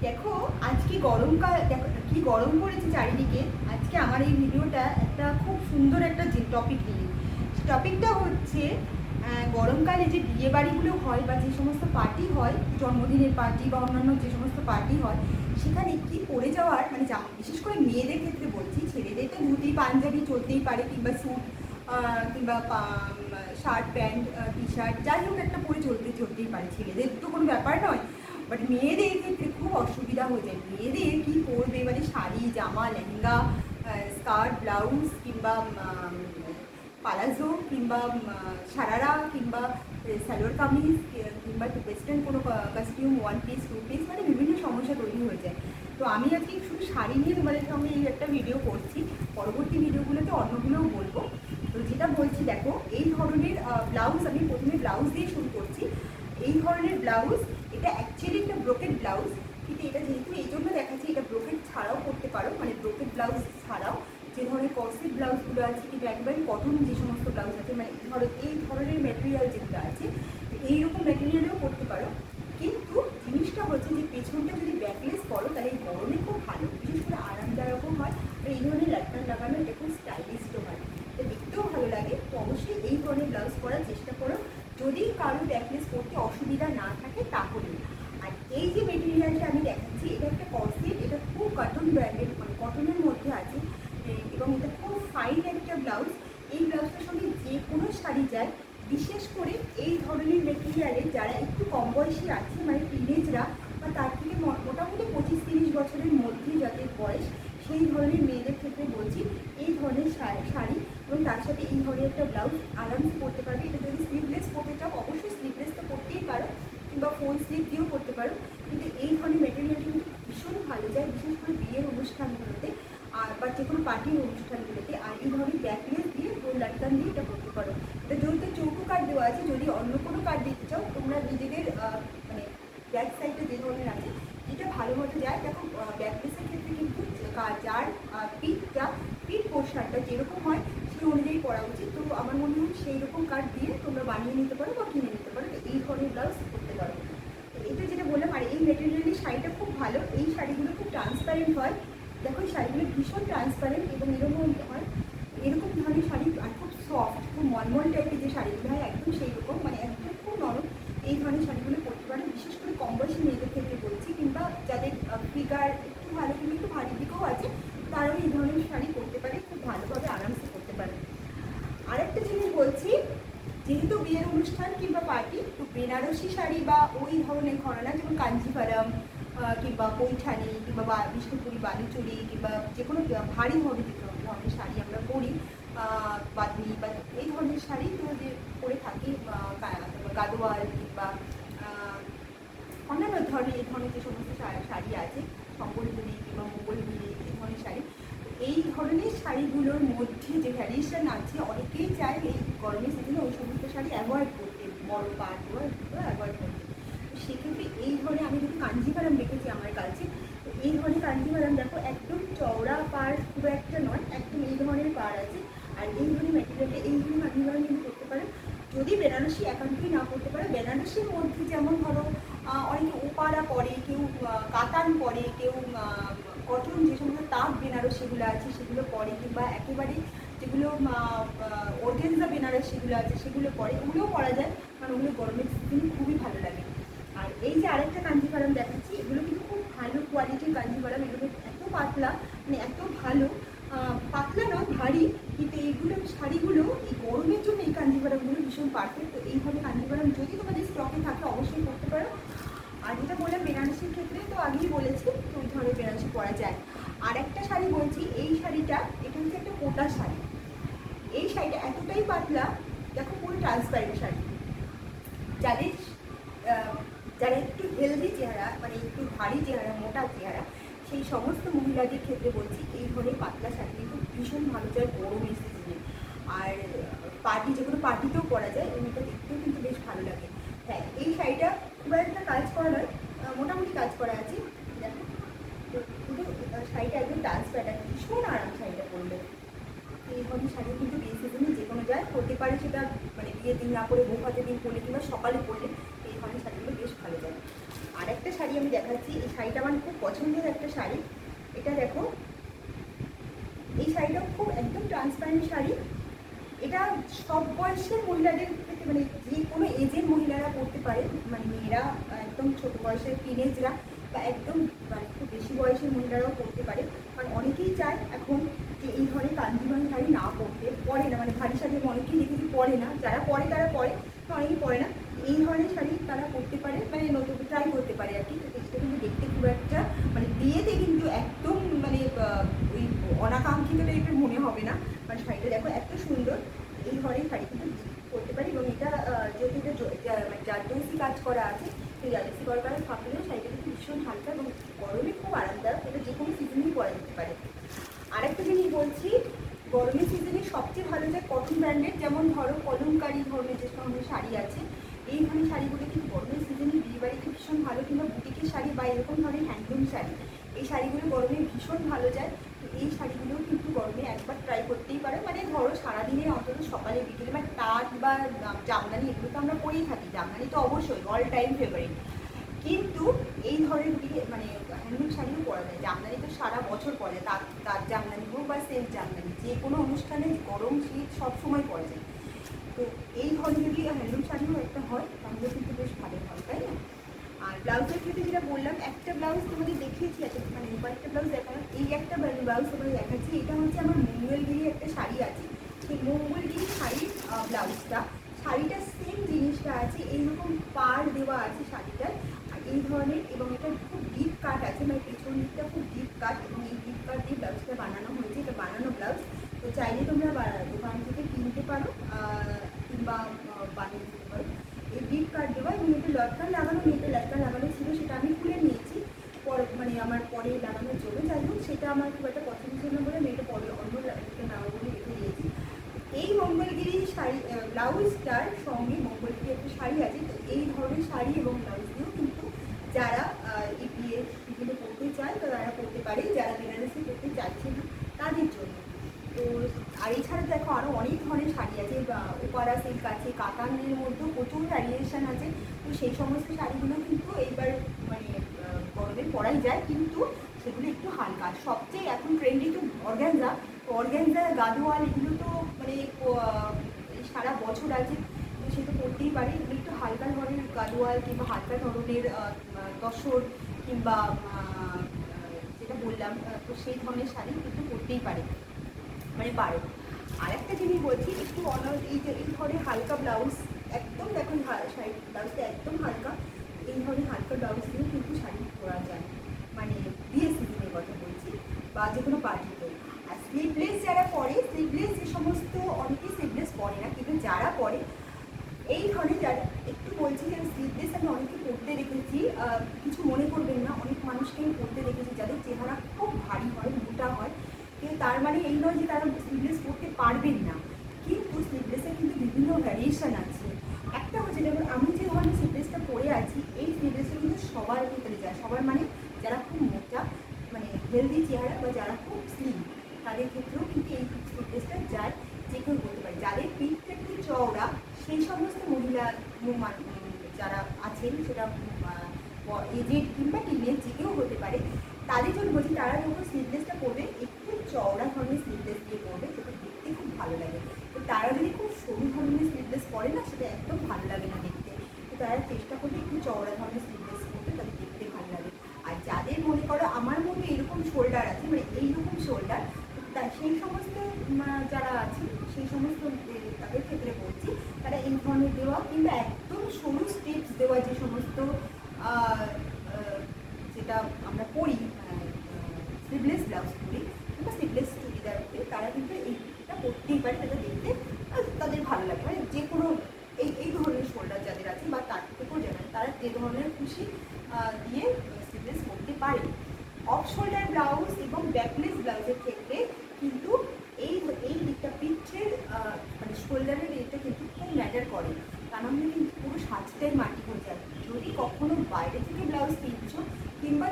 দেখো আজকে গরমকাল, দেখো কি গরম পড়েছে চারিদিকে। আজকে আমার এই ভিডিওটা একটা খুব সুন্দর একটা যে টপিক নিয়ে, টপিকটা হচ্ছে গরমকালে যে বিয়ে বাড়িগুলো হয় বা যে সমস্ত পার্টি হয়, জন্মদিনের পার্টি বা অন্যান্য যে সমস্ত পার্টি হয়, সেখানে কি পরে যাওয়ার মানে বিশেষ করে মেয়েদের ক্ষেত্রে বলছি, ছেলেদের তো ধুতি পাঞ্জাবি চলতেই পারে, কিংবা স্যুট কিংবা শার্ট প্যান্ট টি শার্ট যাই হোক একটা পরে চলতেই পারে, ছেলেদের তো কোনো ব্যাপার নয়। বাট মেয়েদের ক্ষেত্রে খুব অসুবিধা হয়ে যায়। মেয়েদের কী পরবে, মানে শাড়ি জামা লেহেঙ্গা স্কার্ট ব্লাউজ কিংবা পালাজো কিংবা সারারা কিংবা সালোয়ার কামিজ কিংবা ওয়েস্টার্ন কোনো costume, one piece two piece, মানে বিভিন্ন সমস্যা তৈরি হয়ে যায়। তো আমি আজকে শুধু শাড়ি নিয়ে তোমাদের সঙ্গে এই একটা ভিডিও করছি, পরবর্তী ভিডিওগুলোতে অন্যগুলোও বলবো। তো যেটা বলছি, দেখো এই ধরনের ব্লাউজ, আমি প্রথমে ব্লাউজ দিয়ে শুরু করছি। এই ধরনের ব্লাউজ, এটা অ্যাকচুয়ালি একটা ব্রোকেট ব্লাউজ, কিন্তু এটা যেহেতু এই জন্য দেখাচ্ছি, এটা ব্রোকেট ছাড়াও করতে পারো, মানে ব্রোকেট ব্লাউজ ছাড়াও যে ধরনের কর্সেট ব্লাউজগুলো আছে কিংবা একবারে কটন যে সমস্ত ব্লাউজ আছে, মানে ধরো এই ধরনের ম্যাটেরিয়াল যেগুলো আছে, এইরকম ম্যাটেরিয়ালেও করতে পারো। কিন্তু জিনিসটা হচ্ছে যে পেছনটা যদি ব্যাকলেস করো তাহলে এই গরমে খুব ভালো, বিশেষ করে আরামদায়কও হয়। আর এই ধরনের লাটকান লাগানো এটা খুব স্টাইলিশও হয়, তো দেখতেও ভালো লাগে। তো অবশ্যই এই ধরনের ব্লাউজ করার চেষ্টা করো, যদি কারো ব্যাকলেস করতে অসুবিধা না থাকে তাহলে। আর এই যে মেটেরিয়ালটা আমি দেখাচ্ছি, এটা একটা কর্সেট, এটা খুব কটন ব্র্যান্ডের, মানে কটনের মধ্যে আছে, এবং এটা খুব ফাইন একটা ব্লাউজ। এই ব্লাউজটার সঙ্গে যে কোনো শাড়ি যায়, বিশেষ করে এই ধরনের মেটেরিয়ালে যারা একটু কম বয়সী আছে, মানে টিনেজরা বা তার থেকে মোটামুটি 25-30 বছরের মধ্যে যাদের বয়স, সেই ধরনের মেয়েদের ক্ষেত্রে বলছি এই ধরনের শাড়ি এবং তার সাথে এই ধরনের একটা ব্লাউজ আরামসে পরতে পারবে। এটা যদি স্লিভলেস পরতে চাও, অবশ্যই স্লিভলেস তো পরতেই পারো, কিংবা ফুল স্লিভ দিয়েও পরতে পারো, কিন্তু এই ধরনের মেটেরিয়ালটা কিন্তু ভীষণ ভালো যায়, বিশেষ করে বিয়ের অনুষ্ঠানগুলোতে আর বা যে কোনো পার্টির অনুষ্ঠানগুলোতে। আর এই ধরনের ব্যাকলেস দিয়ে গোল লাটকান দিয়ে এটা করতে পারো। এটা যেহেতু চৌকো কাট দেওয়া আছে, যদি অন্য কোনো কাট দিতে চাও তোমরা নিজেদের মানে ব্যাক সাইডে যে ধরনের আছে এটা ভালো মতো যায়। দেখো ব্যাকলেসের ক্ষেত্রে কিন্তু যার পিঠ পোর্শনটা যেরকম হয় সেই অনুযায়ী পরা উচিত। তো আমার মনে হয় সেই রকম কাট দিয়ে তোমরা বানিয়ে নিতে পারো বা কিনে নিতে পারো, তো এই ধরনের ব্লাউজ করতে পারো। এটা যেটা বললাম, আর এই মেটেরিয়ালের শাড়িটা খুব ভালো, এই শাড়িগুলো খুব ট্রান্সপারেন্ট হয়। দেখো এই শাড়িগুলো ভীষণ ট্রান্সপারেন্ট এবং এরকম হয়, এরকম ধরনের শাড়ি আর খুব সফট, খুব মলমল টাইপের যে শাড়িগুলো হয় একদম সেই রকম, মানে একদম খুব নরম। এই ধরনের শাড়িগুলো পরতে পারে, বিশেষ করে কম বয়সী মেয়েদের ক্ষেত্রে বলছি, কিংবা যাদের ফিগার একটু ভালো কিংবা একটু ভারী দিকেও আছে, তারাও এই ধরনের শাড়ি পরতে পারে, খুব ভালোভাবে আরামসে করতে পারে। আরেকটা জিনিস বলছি, যেহেতু বিয়ের অনুষ্ঠান কিংবা পার্টি, তো বেনারসি শাড়ি বা ওই ধরনের ঘরানা, যেমন কাঞ্জিভারম কিংবা পৈঠানি কিংবা বিষ্ণুপুরি বালুচুরি কিংবা যে কোনো ভারী ধরনের যে ধরনের শাড়ি আমরা পরি, বাদনি বা এই ধরনের শাড়ি তো যে পরে থাকি, গাদোয়াল কিংবা অন্যান্য ধরনের এই ধরনের যে সমস্ত শাড়ি আছে, সম্বলপুরি কিংবা মোগলপুরি এই ধরনের শাড়ি, এই ধরনের শাড়িগুলোর মধ্যে যে ভ্যারিয়েশন আছে, অনেকেই চায় এই গরমের সিজনে ওই সমস্ত শাড়ি অ্যাভয়েড করতে, বড় পাট অ্যাভয়েড করতে। তো সেক্ষেত্রে এই ধরনের, আমি যদি কাঞ্জিভারম রেখেছি আমার কাছে, তো এই ধরনের কাঞ্জিভারম দেখো একদম চওড়া পাড় খুব একটা নয়, একদম এই ধরনের পাড় আছে। আর এই ধরনের ম্যাটেরিয়ালটা এই ধরনের কাঞ্জিভারম কিন্তু করতে পারে। যদি বেনারসি একান্তই না করতে পারে, বেনারসির মধ্যে যেমন ধরো অনেকে ওপারা পরে, কেউ কাতান পরে, কেউ কটন যে সমস্ত তাঁত বেনারসিগুলো আছে সেগুলো পরে, কিংবা একেবারে যেগুলো অর্গেনজা বেনারসিগুলো আছে সেগুলো পরে, ওগুলোও পরা যায়, কারণ ওগুলো গরমের সিজনে খুবই ভালো লাগে। আর এই যে আরেকটা কাঞ্জিভারম দেখাচ্ছি, এগুলো কিন্তু খুব ভালো কোয়ালিটির কাঞ্জিভারম, এগুলো এত পাতলা, মানে এত ভালো, পাতলা নয় ভারী, কিন্তু এইগুলো শাড়িগুলো এই গরমের জন্য এই কাঞ্জিভারমগুলো ভীষণ পারফেক্ট। তো এইভাবে কাঞ্জিভারম যদি তোমাদের স্টকে থাকে অবশ্যই করতে পারো। আর যেটা বললাম বেনারসির ক্ষেত্রে তো আগেই বলেছি, তো ওই ধরনের বেনারসি পরা যায়। আর একটা শাড়ি বলছি, এই শাড়িটা, এটা হচ্ছে একটা কোটা শাড়ি। এই শাড়িটা এতটাই পাতলা, দেখো পুরো ট্রান্সপারেন্ট শাড়ি। যাদের যারা একটু হেলদি চেহারা, মানে একটু ভারী চেহারা, মোটা চেহারা, সেই সমস্ত মহিলাদের ক্ষেত্রে বলছি এই ধরনের পাতলা শাড়ি কিন্তু ভীষণ ভালো যায় গরমের সিজনে। আর পার্টি, যে কোনো পার্টিতেও পরা যায় এবং এটা দেখতেও কিন্তু বেশ ভালো লাগে। হ্যাঁ, এই শাড়িটা খুব একটা কাজ করা নয়, মোটামুটি কাজ করা আছে। দেখো তো কিন্তু শাড়িটা একদম ডান্স প্যাটার্ন, ভীষণ আরাম শাড়িটা পরলে। এই ধরনের শাড়ি কিন্তু বিয়ে সিজনে যে কোনো যায় পরতে পারে, সেটা মানে বিয়ের দিন না পরে বউ ভাতের দিন পরলে কিংবা সকালে পরলে এই ধরনের শাড়িগুলো বেশ ভালো যায়। আর একটা শাড়ি আমি দেখাচ্ছি, দেখাচ্ছি। এই শাড়িটা আমার খুব পছন্দের একটা শাড়ি। এটা দেখো, এই শাড়িটা খুব একদম ট্রান্সপারেন্ট শাড়ি। এটা সব বয়সের মহিলাদের ক্ষেত্রে, মানে যে কোনো এজের মহিলারা পরতে পারে, মানে মেয়েরা, একদম ছোট বয়সের টিনেজরা, বা একদম মানে খুব বেশি বয়সের মহিলারাও পরতে পারে। কারণ অনেকেই চায় এখন যে এই ধরনের কাঞ্জিভান শাড়ি না পরতে, পরে না, মানে ভারী শাড়ি অনেকেই দেখেছি পরে না, যারা পরে তারা পরে, তো অনেকেই পরে না। এই ধরনের শাড়ি তারা পরতে পারে, মানে নতুন ট্রাই করতে পারে আর কি। তো এটা কিন্তু দেখতে খুব একটা, মানে বিয়েতে কিন্তু একদম মানে ওই অনাকাঙ্ক্ষিত টাইপের মনে হবে না। মানে শাড়িটা দেখো এত সুন্দর, এই ধরনের শাড়ি কিন্তু করতে পারি। এবং এটা যেহেতু এটা মানে জারদৌসি কাজ করা আছে, সেই জারদৌসি করা থাকলেও শাড়িটা কিন্তু ভীষণ হালকা এবং গরমে খুব আরামদায়ক। এটা যে কোনো সিজনেই পরা যেতে পারে। আরেকটা জিনিস বলছি, গরমের সিজনে সবচেয়ে ভালো যায় কটন ব্র্যান্ডের, যেমন ধরো কলমকারি ধরনের যে ধরনের শাড়ি আছে, এই ধরনের শাড়িগুলো কিন্তু গরমের সিজনে বিয়ে বাড়িতে ভীষণ ভালো, কিংবা বুটিকের শাড়ি বা এরকম ধরনের হ্যান্ডলুম শাড়ি, এই শাড়িগুলো গরমে ভীষণ ভালো যায়। তো এই শাড়িগুলোও কিন্তু গরমে একবার ট্রাই করতেই পারো। মানে ধরো সারাদিনে অন্তত সকালে বিকেলে, মানে তাঁত বা জামদানি এগুলো তো আমরা পরেই থাকি, জামদানি তো অবশ্যই অল টাইম ফেভারিট, কিন্তু এই ধরনের বুটিকে মানে হ্যান্ডলুম শাড়িও পরা যায়। জামদানি তো সারা বছর পরা যায়, তার জামদানি হোক বা সেলফ জামদানি, যে কোনো অনুষ্ঠানে গরম শীত সবসময় পরা যায়। তো এই ধরনের যদি হ্যান্ডলুম শাড়িও একটা হয় তাহলে কিন্তু বেশ ভালো হয়, তাই না? আর ব্লাউজের ক্ষেত্রে যেটা বললাম, একটা ব্লাউজ তোমাদের দেখিয়েছি, মানে কয়েকটা ব্লাউজ দেখালাম, এই একটা ব্লাউজ তোমাদের দেখাচ্ছি। এটা হচ্ছে আমার মঙ্গলগিরি একটা শাড়ি আছে, সেই মঙ্গলগিরি শাড়ির ব্লাউজটা, শাড়িটা সেম জিনিসটা আছে, এইরকম পার দেওয়া আছে শাড়িটার, আর এই ধরনের, এবং এটা খুব ডিপ কাট আছে, মানে পেছন দিকটা খুব ডিপ কাট, এবং এই ডিপ কাট দিয়ে ব্লাউজটা বানানো হয়েছে। এটা বানানো ব্লাউজ, তো চাইলে তোমরা দোকান থেকে কিনতে পারো কিংবা বানিয়ে দিতে পারো। এই ডিপ কাট দেওয়া, এবং এটা লটকান লাগানো, মেয়েটা লটকান লাগানো ছিল, সেটা আমি খুলে নিয়েছি মানে আমার পরে লাগানোর জন্য। যাই হোক, সেটা আমার খুব একটা পছন্দ ছিল না বলে মেয়েটা পরে অন্য নেওয়া বলে রেখে দিয়েছি। এই মঙ্গলগিরি শাড়ি ব্লাউজটার সঙ্গে মঙ্গলগিরি একটা শাড়ি আছে। তো এই ধরনের শাড়ি এবং ব্লাউজ দিয়েও কিন্তু যারা এই বিয়ে বিভিন্ন পড়তে চায় তো তারা পড়তে পারে, যারা বেনারসি পড়তে চাইছে না তাদের জন্য। তো আর এছাড়া দেখো আরও অনেক ধরনের শাড়ি আছে, ওপারা সিল্ক আছে, কাতানের মধ্যেও প্রচুর ভ্যারিয়েশন আছে। তো সেই সমস্ত শাড়িগুলো কিন্তু এইবার মানে গরমে পরাই যায়, কিন্তু সেগুলো একটু হালকা। সবচেয়ে এখন ট্রেন্ডি তো অর্গ্যানজা, গাদোয়াল, এগুলো তো মানে সারা বছর আছে, তো সে তো করতেই পারে। এগুলো একটু হালকা ধরনের গাদোয়াল কিংবা হালকা ধরনের তসর কিংবা যেটা বললাম, তো সেই ধরনের শাড়ি কিন্তু করতেই পারে, মানে পারো। আরেকটা জিনিস বলছি, একটু এই যে এই ধরনের হালকা ব্লাউজ, একদম দেখুন শাড়ি ব্লাউজটা একদম হালকা, এই ধরনের হালকা ব্লাউজ দিয়েও কিন্তু শাড়ি পরা যায়, মানে বিয়ে সিজনের কথা বলছি, বা যে কোনো পার্টিতে। আর স্লিভলেস যারা পরে, স্লিভলেস যে সমস্ত, অনেকেই স্লিভলেস পরে না, কিন্তু যারা পরে এই ধরনের, যারা একটু বলছি যে স্লিভলেস আমি অনেকে পরতে দেখেছি, কিছু মনে করবেন না, অনেক মানুষকে আমি পরতে দেখেছি যাদের চেহারা খুব ভারী হয়, মোটা হয়, কিন্তু তার মানে এই নয় যে তারা স্লিভলেস পরতে পারবেন না। কিন্তু স্লিভলেসের কিন্তু বিভিন্ন ভ্যারিয়েশন আছে। একটা হচ্ছে যেমন আমি যে ধরনের স্লিভলেসটা পরে আছি, এই স্লিভলেসটা কিন্তু সবার ক্ষেত্রে যায়, সবার মানে যারা খুব মোটা, মানে হেলদি চেহারা, বা যারা খুব স্লিম, তাদের ক্ষেত্রেও কিন্তু এই স্লিভলেসটা যায়, যে কেউ বলতে পারে। যাদের পিঠটা একটু চওড়া, সেই সমস্ত মহিলা যারা আছেন, সেটা এজেড কিংবা টিনেজ যে কেউ হতে পারে, তাদের জন্য বলছি, তারা যখন স্লিভলেসটা পরবে একটু চওড়া ধরনের স্লিভলেস দিয়ে পরবে, সেটা দেখতে খুব ভালো লাগে। তো তারা যদি খুব সরু ধরনের স্লিভলেস পরে না, সেটা একদম ভালো লাগে না দেখতে। তো তারা চেষ্টা করবে একটু চওড়া ধরনের স্লিভলেস পরতে, তাদের দেখতে ভালো লাগে। আর যাদের মনে করো আমার মতো এরকম শোল্ডার আছে, মানে এইরকম শোল্ডার, সেই সমস্ত যারা আছেন, সেই সমস্ত তাদের ক্ষেত্রে বলছি, তারা এই ধরনের দেওয়া কিংবা একদম সরু স্ট্রিপস দেওয়া যে সমস্ত যেটা আমরা পরি, স্লিভলেস ব্লাউজ পরি কিংবা স্লিভলেস চুড়িদার পরি, তারা কিন্তু এইটা পরতেই পারে, তাদের দেখতে তাদের ভালো লাগে। মানে যে কোনো এই ধরনের শোল্ডার যাদের আছে, বা তার থেকেও জানেন, তারা যে ধরনের খুশি দিয়ে স্লিভলেস পরতে পারে। অফ শোল্ডার ব্লাউজ এবং ব্যাকলেস ব্লাউজের ক্ষেত্রে কিন্তু এই দিকটা, পিঠের মানে শোল্ডারের এটা কিন্তু খুব ম্যাটার করে, কারণ কিন্তু পুরো সাজটাই মাটি হয়ে যায়। যদি কখনো বাইরে থেকে ব্লাউজ কিনছো কিংবা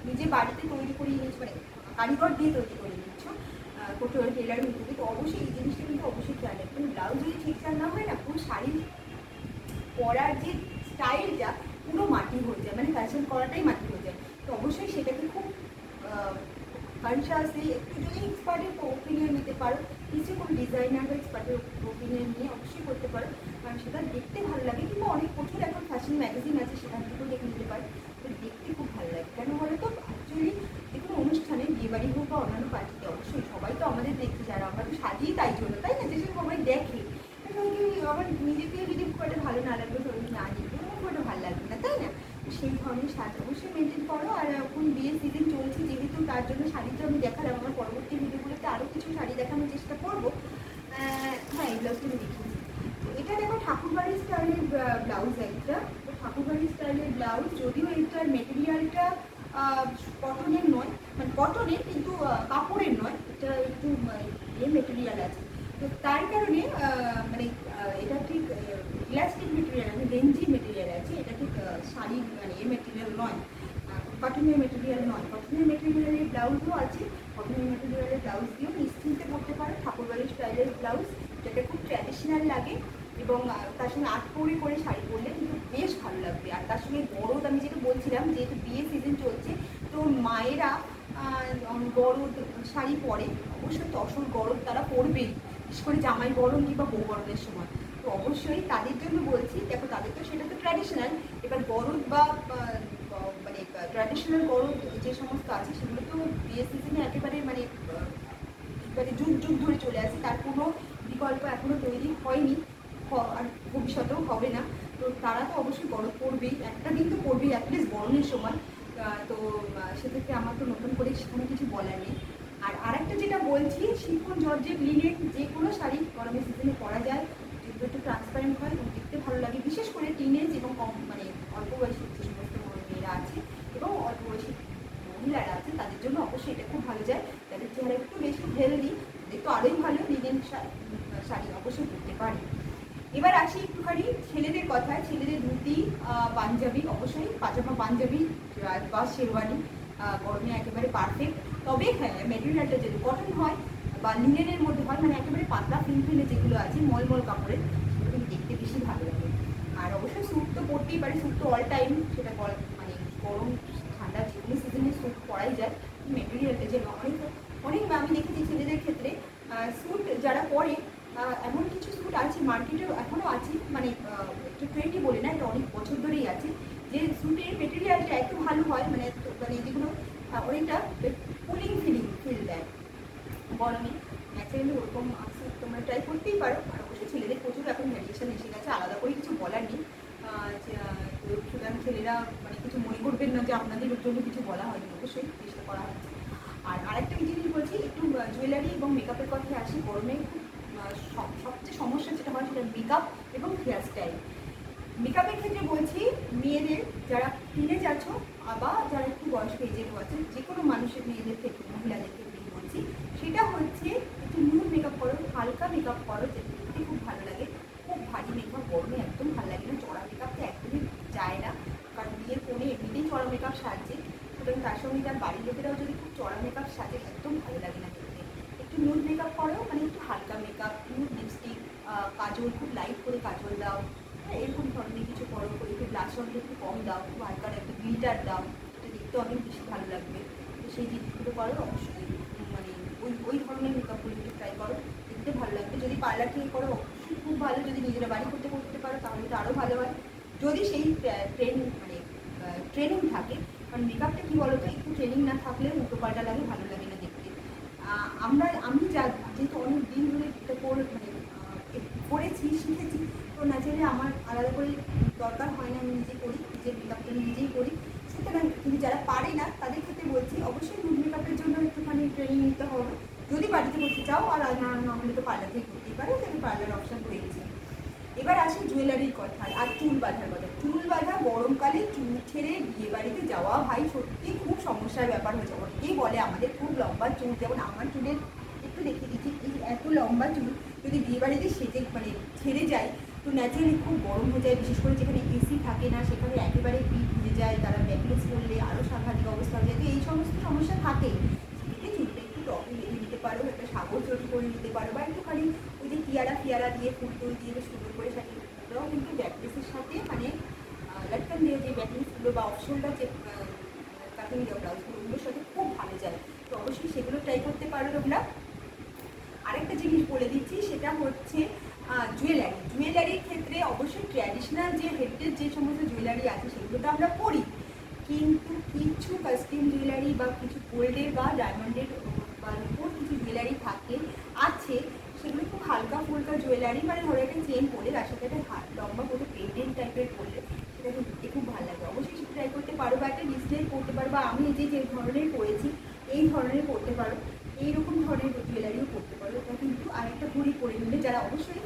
নিজে বাড়িতে তৈরি করে নিচ্ছ, মানে কারিগর দিয়ে তৈরি করে নিচ্ছ, কোথাও টেলার থেকে, তো অবশ্যই এই জিনিসটা কিন্তু অবশ্যই খেয়াল রাখবেন। ব্লাউজ যদি ঠিকঠাক না হয় না, পুরো শাড়ি পরার যে স্টাইলটা পুরো মাটি হয়ে যায়, মানে ফ্যাশন করাটাই মাটি হয়ে যায়। আকাঙ্ক্ষা আছে একটু যদি এক্সপার্টের ওপিনিয়ন নিতে পারো, নিচে কোনো ডিজাইনার বা এক্সপার্টের ওপিনিয়ন নিয়ে অবশ্যই করতে পারো, কারণ সেটা দেখতে ভালো লাগে। কিংবা অনেক প্রচুর এখন ফ্যাশন ম্যাগাজিন আছে, সেখান থেকেও দেখে নিতে পারো। তো দেখতে খুব ভালো লাগে। কেন বলো তো, অ্যাকচুয়ালি যে কোনো অনুষ্ঠানে, বিয়েবাড়ি হোক বা অন্যান্য পার্টিতে, অবশ্যই সবাই তো আমাদের দেখতে, যারা আমরা তো সাজিয়ে তাই জন্য, তাই না, যেসব সবাই দেখে। আমার নিজেকে যদি খুব একটা ভালো না লাগবে, সবাই না দেখবে, আমার খুব একটা ভালো লাগবে না, তাই না? সেই ধরনের সাজ অবশ্যই মেনটেন করো। আর এখন বিয়ের সিজন চলছে যেহেতু, তার জন্য শাড়িটা আমি দেখালাম। আমার পরবর্তী ভিডিওগুলোতে আরও কিছু শাড়ি দেখানোর চেষ্টা করবো। হ্যাঁ, এই ব্লাউজটা আমি দেখিয়েছি। তো এটা দেখো ঠাকুরবাড়ির স্টাইলের ব্লাউজ একটা। তো ঠাকুরবাড়ির স্টাইলের ব্লাউজ, যদিও এটার মেটেরিয়ালটা কটনের নয়, মানে কটনের কিন্তু কাপড়ের নয়, এটা একটু মেটেরিয়াল আছে। তো তার কারণে মানে এটা ঠিক ইলাস্টিক মেটেরিয়াল আছে, গেঞ্জি মেটেরিয়াল আছে, এটা ঠিক শাড়ি মানে মেটেরিয়াল নয়, কটনের মেটেরিয়াল নয়। কটনের মেটেরিয়ালের ব্লাউজও আছে, কটনের মেটেরিয়ালের ব্লাউজ দিয়েও নিশ্চিন্তে পরতে পারো। ঠাকুরবাড়ির স্টাইলের ব্লাউজ, যেটা খুব ট্র্যাডিশনাল লাগে এবং তার সঙ্গে আটপৌরি করে শাড়ি পরলে কিন্তু বেশ ভালো লাগবে। আর তার সঙ্গে গরদ, আমি যেটা বলছিলাম, যেহেতু বিয়ে সিজন চলছে, তো মায়েরা গরদ শাড়ি পরে, অবশ্যই তসর গরদ তারা পরবেই, বিশেষ করে জামাই গরম কিংবা বউ গরমের সময়। তো অবশ্যই তাদের জন্য বলছি, দেখো তাদের তো সেটা তো ট্র্যাডিশনাল, এবার গরদ বা মানে ট্র্যাডিশনাল গরদ যে সমস্ত আছে, সেগুলো তো বিয়ে সিজনে একেবারে মানে যুগ যুগ ধরে চলে আসে, তার কোনো বিকল্প এখনও তৈরি হয়নি, আর ভবিষ্যতেও হবে না। তো তারা তো অবশ্যই গরদ পড়বেই, একটা দিন তো পড়বেই অ্যাটলিস্ট গরমের সময়। তো সেক্ষেত্রে আমার তো নতুন করে সেখানে কিছু বলার নেই। আর আরেকটা যেটা বলছি, শিফন জর্জেট লিনেন যে কোনো শাড়ি গরমের সিজনে পরা যায়, যেগুলো একটু ট্রান্সপারেন্ট হয় এবং দেখতে ভালো লাগে, বিশেষ করে টিনেজ এবং কম মানে অল্প বয়সী যে সমস্ত মেয়েরা আছে এবং অল্প বয়সী মহিলারা আছে, তাদের জন্য অবশ্যই এটা খুব ভালো যায়। তাদের চেহারা একটু বেশি হেলদি, দেখতে আরোই ভালো, লিনেন শাড়ি অবশ্যই পরতে পারে। এবার আসি একটুখানি ছেলেদের কথায়। ছেলেদের ধুতি, পাঞ্জাবি, অবশ্যই পাজামা পাঞ্জাবি বা শেরওয়ানি গরমে একেবারে পারফেক্ট। তবে হ্যাঁ, মেটেরিয়ালটা যদি কটন হয় বা লিনেনের মধ্যে হয়, মানে একেবারে পাতলা ফিনফিনে যেগুলো আছে মলমল কাপড়ের, সেগুলো কিন্তু দেখতে বেশি ভালো লাগে। আর অবশ্যই স্যুট তো পরতেই পারে, স্যুট তো অল টাইম, সেটা মানে গরম ঠান্ডা যে কোনো সিজনে স্যুট পরাই যায়। মেটেরিয়ালটা যে অনেক অনেক আমি দেখেছি ছেলেদের ক্ষেত্রে স্যুট যারা পরে, এমন কিছু স্যুট আছে মার্কেটে এখনও আছে, মানে একটু ট্রেন্ডই বলে না, এটা অনেক বছর ধরেই আছে, যে স্যুটের মেটেরিয়ালটা এত ভালো হয়, মানে মানে যেগুলো অনেকটা কুলিং ফিল দেয় গরমে। ন্যাচারালি ওরকম স্যুট তোমরা ট্রাই করতেই পারো। আর অবশ্যই ছেলেদের প্রচুর এখন ভ্যারিয়েশন এসে গেছে, আলাদা করে কিছু বলার নেই। সুতরাং ছেলেরা মানে কিছু মনে করবেন না যে আপনাদের জন্য কিছু বলা হয়নি, অবশ্যই চেষ্টা করা হচ্ছে। আর আরেকটা জিনিস বলছি, একটু জুয়েলারি এবং মেকআপের কথায় আসি। গরমে সবচেয়ে সমস্যা যেটা হয় সেটা মেকআপ এবং হেয়ার স্টাইল। মেকআপের ক্ষেত্রে বলছি, মেয়েদের যারা টিনেজ আছো বা যারা একটু বয়স্ক এজেড আছে, যে কোনো মানুষের, মেয়েদের ক্ষেত্রে মহিলাদের ক্ষেত্রে বলছি, সেটা হচ্ছে একটু নিউড মেকআপ করো, হালকা মেকআপ করো, যেটা দেখতে খুব ভালো লাগে। খুব ভারী মেকআপ গরমে একদম ভালো লাগে না, চড়া মেকআপ তো একদমই যায় না, কারণ বিয়ের কোণে এমনিতেই চড়া মেকআপ সাজছে, সুতরাং তার সঙ্গে তার বাড়ির লোকেরাও যদি খুব চড়া মেকআপ সাজে, একদম ভালো লাগে না দেখতে। একটু নিউড মেকআপ করো, মানে একটু হালকা মেকআপ, নিউড লিপস্টিক, কাজল খুব লাইট করে কাজল দাও, এরকম ধরনের কিছু করো, একটু ব্লাশনটা একটু কম দাও, খুব হালকা একটা গ্লিটার দাও, এটা দেখতে অনেক বেশি ভালো লাগবে। তো সেই জিনিসগুলো করো অবশ্যই, মানে ওই ধরনের মেকআপগুলো একটু ট্রাই করো, দেখতে ভালো লাগবে। যদি পার্লার থেকে করো অবশ্যই খুব ভালো, যদি নিজেরা বাড়ি করতে পারো তাহলে তো আরও ভালো হয়, যদি সেই মানে ট্রেনিং থাকে। কারণ মেকআপটা কী বলো তো, একটু ট্রেনিং না থাকলে উল্টো পাল্টা লাগে, ভালো লাগে না দেখতে। আমি যেহেতু অনেক দিন ধরে এটা মানে করেছি, শিখেছি, তো ন্যাচারালি আমার আলাদা করে দরকার হয় না, আমি নিজে করি, নিজের মেকআপটা আমি নিজেই করি। সুতরাং কিন্তু যারা পারে না তাদের ক্ষেত্রে বলছি, অবশ্যই নুড মেকআপের জন্য একটুখানি ট্রেনিং নিতে হবে, যদি বাড়িতে করতে চাও। আর না হলে তো পার্লার থেকে করতেই পারো, আমি পার্লার অপশান রয়েছে। এবার আসি জুয়েলারির কথায় আর চুল বাঁধার কথা। চুল বাঁধা গরমকালে চুল ছেড়ে বিয়ে বাড়িতে যাওয়া ভাই সত্যি খুব সমস্যার ব্যাপার হয়ে যাবে। অনেকেই বলে আমাদের খুব লম্বা চুল, যেমন আমার চুলের একটু দেখিয়ে দিচ্ছি, এই এত লম্বা চুল যদি বিয়ে বাড়িতে সেজে মানে ছেড়ে যায়, তো ন্যাচারালি খুব গরম হয়ে যায়, বিশেষ করে যেখানে এসি থাকে না সেখানে একেবারে পিঠ ভিজে যায়, তারা ব্যাকলেস করলে আরও সাংঘাতিক অবস্থা হয়ে যায়। তো এই সমস্ত সমস্যা থাকে, সেদিকে চুলটা একটু টপে বেঁধে দিতে পারো, একটা সাগর চটি করে নিতে পারো, বা একটুখানি ওই যে ফিয়ারা দিয়ে ফুল টুল দিয়ে সুন্দর করে সাজিয়ে, ওটাও কিন্তু ব্যাকলেসের সাথে মানে লটকান দিয়ে যে ব্যাকলেসগুলো বা অপশনটা যে কাটিং ব্লাউজগুলো, ওগুলোর সাথে খুব ভালো যায়। তো অবশ্যই সেগুলো ট্রাই করতে পারো তোমরা। আরেকটা জিনিস বলে দিচ্ছি, সেটা হচ্ছে জুয়েলারির ক্ষেত্রে অবশ্যই ট্র্যাডিশনাল যে হেরিটেজ যে সমস্ত জুয়েলারি আছে সেগুলো তো আমরা পরি, কিন্তু কিছু কাস্টিম জুয়েলারি বা কিছু গোল্ডের বা ডায়মন্ডের বা রূপোর কিছু জুয়েলারি আছে, সেগুলো খুব হালকা ফুলকা জুয়েলারি, মানে ধরো একটা চেন পরে তার সাথে একটা লম্বা করে পেন্ডেন্ট টাইপের পরলে সেটা দেখতে খুব ভালো লাগে। অবশ্যই সেটা ট্রাই করতে পারো, বা একটা ডিসপ্লে করতে পারো, বা আমি যে ধরনের পরেছি এই ধরনের করতে পারো, এইরকম ধরনের জুয়েলারিও করতে পারো। এটা কিন্তু আরেকটা ঘড়ি পরে নিলে যারা অবশ্যই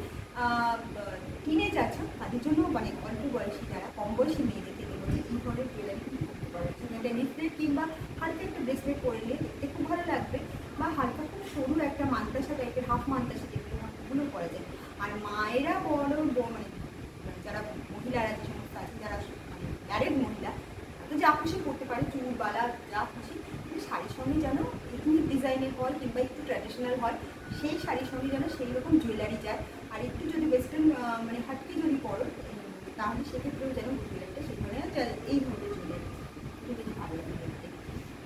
টিনেজ আছে তাদের জন্য, মানে অল্প বয়সী যারা কম বয়সী মেয়েদেরকে বলছে এই ধরনের জুয়েলারি কিন্তু করতে পারো। একটা ব্রেসলেট কিংবা হালকা একটা ব্রেসলেট পরলে দেখতে খুব ভালো লাগবে, বা হালকা খুব সরু একটা মান্তাসা টাইপের হাফ মান্তাসা টাইপের ওগুলো পরা যায়। আর মায়েরা বড় মানে যারা মহিলারা যে সমস্ত আছে, যারা মানে ম্যারেড মহিলা, তো যা খুশি করতে পারে, চুল বালা যা খুশি, কিন্তু শাড়ির সঙ্গে যেন একটু ডিজাইনের হয় কিংবা একটু ট্র্যাডিশনাল হয়, সেই শাড়ির সঙ্গে যেন সেই রকম জুয়েলারি যায়। আর একটু যদি ওয়েস্টার্ন মানে হাটকে যদি পরো, তাহলে সেক্ষেত্রেও যেন জুয়েলারিটা সেই ধরনের এই ধরনের জুয়েলারি যদি ভালো লাগে দেখতে।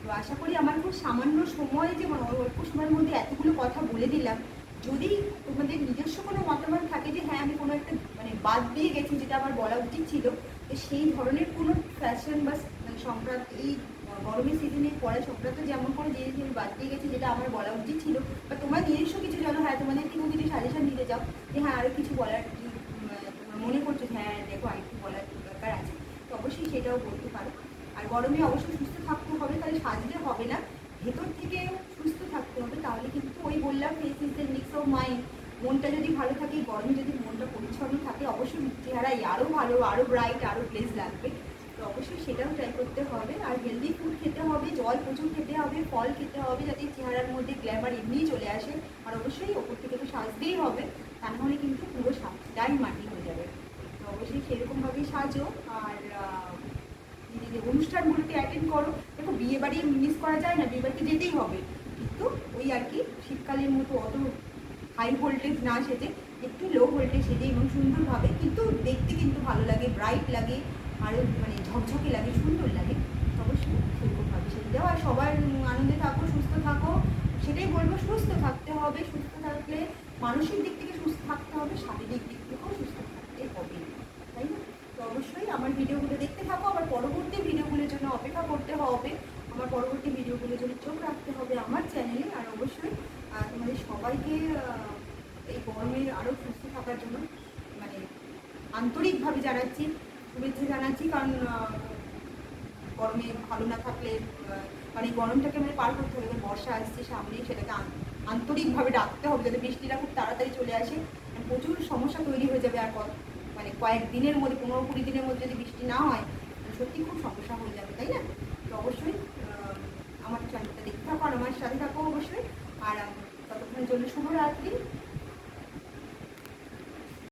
তো আশা করি আমার খুব সামান্য সময়, যে অল্প সময়ের মধ্যে এতগুলো কথা বলে দিলাম, যদি তোমাদের নিজস্ব কোনো মতামত থাকে যে হ্যাঁ আমি কোনো একটা মানে বাদ দিয়ে গেছি যেটা আমার বলা উচিত ছিল, তো সেই ধরনের কোনো ফ্যাশন বা মানে সংক্রান্ত এই গরমের সিজনে পরে সংক্রান্ত যেমন কোনো জিনিস আমি বাদ দিয়ে গেছি যেটা আমার বলা উচিত ছিল, বা তোমার নিজস্ব কিছু জানো, হ্যাঁ তোমাদের কেউ কিছু সাজেশন দিতে যাও যে হ্যাঁ আরও কিছু বলার তোমার মনে করছো হ্যাঁ দেখো আরেকটু বলার দরকার আছে, তো অবশ্যই সেটাও বলতে পারো। আর গরমে অবশ্যই সুস্থ থাকতে হবে, তাহলে সাজলে হবে না, ভেতর থেকে সুস্থ থাকতে হবে। তাহলে কিন্তু ওই বললাম face is the mix of mind, মনটা যদি ভালো থাকে, গরমে যদি মনটা পরিচ্ছন্ন থাকে, অবশ্যই চেহারাই আরও ভালো, আরও ব্রাইট, আরও গ্লেজ লাগবে। তো অবশ্যই সেটাও ট্রাই করতে হবে। আর হেলদি ফুড খেতে হবে, জল প্রচুর খেতে হবে, ফল খেতে হবে, যাতে চেহারার মধ্যে গ্ল্যামার এমনিই চলে আসে। আর অবশ্যই ওপর থেকে তো সাজতেই হবে, তা নাহলে কিন্তু পুরো সাজটাই মাটি হয়ে যাবে। তো অবশ্যই সেরকমভাবেই সাজো। আর নিজেদের অনুষ্ঠানগুলোকে অ্যাটেন্ড করো। দেখো বিয়ে বাড়ি মিস করা যায় না, বিয়ে বাড়িতে যেতেই হবে, কিন্তু ওই আর কি শীতকালের মতো অত হাই ভোল্টেজ না সেজে একটু লো ভোল্টেজ সেজে এবং সুন্দরভাবে, কিন্তু দেখতে কিন্তু ভালো লাগে, ব্রাইট লাগে, আরও মানে ঝকঝকে লাগে, সুন্দর লাগে। অবশ্যই সেরকমভাবে সেজে যাও। আর সবার আনন্দে থাকো, সুস্থ থাকো, সেটাই বলবো। সুস্থ থাকতে হবে, সুস্থ থাকলে মানসিক দিক থেকে সুস্থ থাকতে হবে, শারীরিক দিক থেকেও সুস্থ থাকতে হবে, তাই না? তো অবশ্যই আমার ভিডিওগুলো দেখতে থাকো, আবার পরবর্তী ভিডিওগুলোর জন্য অপেক্ষা করতে হবে, আমার পরবর্তী ভিডিওগুলোর জন্য চোখ রাখতে হবে আমার চ্যানেলে। আর অবশ্যই তোমাদের সবাইকে এই গরমে আরও সুস্থ থাকার জন্য মানে আন্তরিকভাবে জানাচ্ছি, শুভেচ্ছা জানাচ্ছি। কারণ গরমে ভালো না থাকলে মানে গরমটাকে মানে পার করতে হবে। বর্ষা আসছে সামনে, সেটাকে আন্তরিকভাবে ডাকতে হবে যাতে বৃষ্টিটা খুব তাড়াতাড়ি চলে আসে। প্রচুর সমস্যা তৈরি হয়ে যাবে। আর মানে কয়েক দিনের মধ্যে, 15-20 দিনের মধ্যে যদি বৃষ্টি না হয়, সত্যি খুব সমস্যা হয়ে যাবে, তাই না? তো অবশ্যই আমার চ্যানেলটা দেখতে থাকো আর আমার সাথে থাকো অবশ্যই। আর ততক্ষণের জন্য শুভরাত্রি।